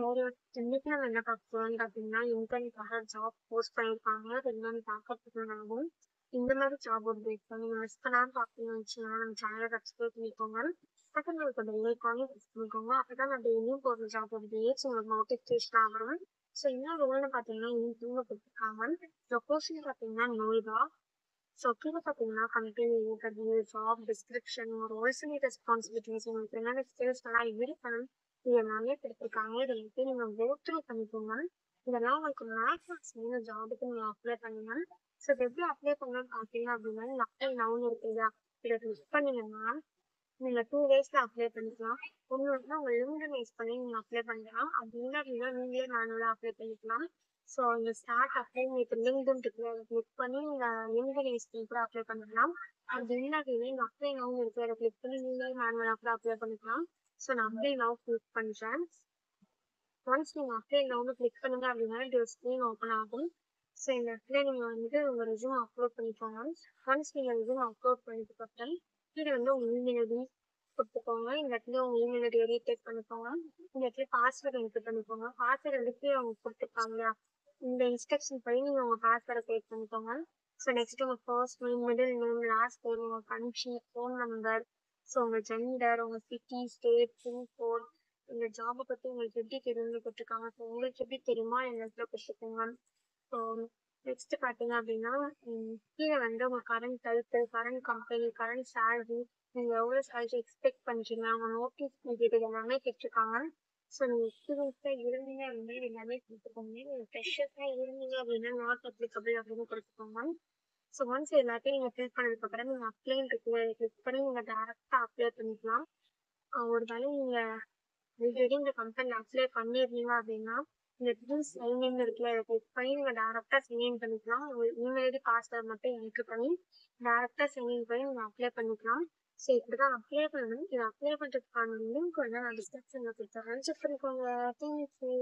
ஒரு இன்னைக்கு நம்ம என்ன பார்க்க போறோம்னு பார்த்தீங்கன்னா, இன்டர்னுக்காக ஜாப் போஸ்ட் பண்ணியிருக்காங்க. அது என்னன்னு பார்க்கறதுக்குனாலும், இந்த மாதிரி ஜாப் அப்டேட்ஸ் நீங்க மிஸ் பண்ணாம பார்க்கணும்னு நினைச்சீங்கன்னா, நம்ம சேனலை சப்ஸ்கிரைப் பண்ணிக்கோங்க. பக்கத்துல இருக்க பெல் ஐக்கானையும் ப்ரெஸ் பண்ணிக்கோங்க. அப்பதான் நான் டெய்லியும் போடுற ஜாப் அப்டேட்ஸ் உங்களுக்கு நோட்டிஃபிகேஷன் வரும். ஸோ என்ன ரோல்னு பார்த்தீங்கன்னா, இன்டர்வியூ கொடுத்துருக்காங்க. லொக்கேஷன் பார்த்தீங்கன்னா நோய்டா. ஸோ கீழே பார்த்தீங்கன்னா company interview, job description, roles and responsibilities, உங்களுக்கு என்னென்ன ஸ்கில்ஸ் எல்லாம் இருக்கணும், இது எல்லாமே கொடுத்துருக்காங்க. இதை வந்து நீங்கள் கோ த்ரூ பண்ணிக்கோங்க. இதெல்லாம் உங்களுக்கு மேக்ஸ் இந்த ஜாபுக்கு நீங்கள் அப்ளை பண்ணுங்க. ஸோ இது எப்படி அப்ளை பண்ணணும்னு பார்த்தீங்க அப்படின்னா, நீங்கள் அப்ளை நவுன் இருக்குல்ல, இதை கிளிக் பண்ணீங்கன்னா நீங்கள் 2 டேஸில் அப்ளை பண்ணிக்கலாம். ஒன்று வந்து உங்கள் லிங்க்டின் யூஸ் பண்ணி நீங்கள் அப்ளை பண்ணலாம். அப்படி இல்லை அப்படின்னா நீங்களே மேனுவலாக அப்ளை பண்ணிக்கலாம். ஸோ இந்த ஸ்டார்ட் அப்ளை உங்களுக்கு லிங்க்டின் இருக்கு, அதை கிளிக் பண்ணி நீங்கள் லிங்க்டின் யூஸ் பண்ணி கூட அப்ளை பண்ணலாம். அப்படி இல்லை அப்படின்னா நீங்கள் அப்ளை நவுன் இருக்குது, அதை கிளிக் பண்ணி நீங்களே மேனுவலாக கூட அப்ளை பண்ணிக்கலாம். ஸோ நான் அப்ளை நவ் கிளிக் பண்ணுறேன். ஒன்ஸ் நீங்கள் அப்ளை நவுன்னு கிளிக் பண்ணுங்க அப்படின்னா இது ஸ்க்ரீன் ஓப்பன் ஆகும். ஸோ இந்த இடத்துல நீங்கள் வந்து உங்கள் ரெஸ்யூம் அப்லோட் பண்ணிக்கோங்க. ஒன்ஸ் நீங்கள் ரெஸ்யூம் அப்லோட் பண்ணிட்டு அப்புறம் கீழே வந்து உங்கள் இமெயில் ஐடி கொடுத்துக்கோங்க. இந்த இடத்துல உங்கள் இமெயில் ஐடியை ரீடைப் பண்ணிக்கோங்க. இந்த இடத்துல பாஸ்வேர்டு என்ட்ரு பண்ணிக்கோங்க. பாஸ்வேர்டு வந்து கீழே அவங்க கொடுத்துருக்காங்க இல்லையா, இந்த இன்ஸ்ட்ரக்ஷன் படி நீங்கள் உங்கள் பாஸ்வேர்டை கிரியேட் பண்ணிக்கோங்க. ஸோ நெக்ஸ்ட் உங்கள் first name, middle name, last name, உங்கள் கண்ட்ரி, ஃபோன் நம்பர், ஸோ உங்கள் ஜெண்டர், உங்கள் சிட்டி, ஸ்டேட், பின்கோட், இந்த ஜாபை பற்றி உங்களுக்கு எப்படி தெரியும்னு கொடுத்துருக்காங்க. ஸோ உங்களுக்கு எப்படி தெரியுமா இந்த இடத்துல கொடுத்துருக்காங்க. ஸோ நெக்ஸ்ட் பார்த்தீங்க அப்படின்னா கீழே வந்து உங்கள் current title, current company, current salary, நீங்கள் எவ்வளோ சேலரி எக்ஸ்பெக்ட் பண்ணுறீங்க, அவங்க நோட்டீஸ் பீரியட் எல்லாமே கேட்டிருக்காங்க. ஸோ நீங்கள் எக்ஸ்பீரியன்ஸாக இருந்தீங்க அப்படின்னா இது எல்லாமே கொடுத்துக்கோங்க. நீங்கள் ஃப்ரெஷர்ஸாக இருந்தீங்க அப்படின்னா நாட் அப்ளிகபிள் அப்படின்னு கொடுத்துக்கோங்க. ஸோ ஒன்ஸ் எல்லாத்தையும் நீங்கள் ஃபில் பண்ணதுக்கப்புறம் நீங்கள் அப்ளைன் இருக்குது கிளிக் பண்ணி நீங்கள் டேரெக்டாக அப்ளை பண்ணிக்கலாம். ஒரு வேளை நீங்கள் ஆல்ரெடி இந்த கம்பெனியில் அப்ளை பண்ணியிருந்தீங்க அப்படின்னா இந்த ப்ளீஸ் சைன்இன் இருக்குல்ல, இதை கிளிக் பண்ணி நீங்கள் டேரெக்டாக சைன்இன் பண்ணிக்கலாம். உங்கள் இமெயில் ஐடி பாஸ்வேர்ட் மட்டும் என்ட்ரு பண்ணி டேரெக்டாக சைன்இன் பண்ணி நீங்கள் அப்ளை பண்ணிக்கலாம். ஸோ இப்படி தான் அப்ளை பண்ணணும். இதை அப்ளை பண்ணுறதுக்கான லிங்க் வந்து நான் டிஸ்கிரிப்ஷனில் கொடுத்துறேன், செக் பண்ணிக்கோங்க. தேங்க்யூ.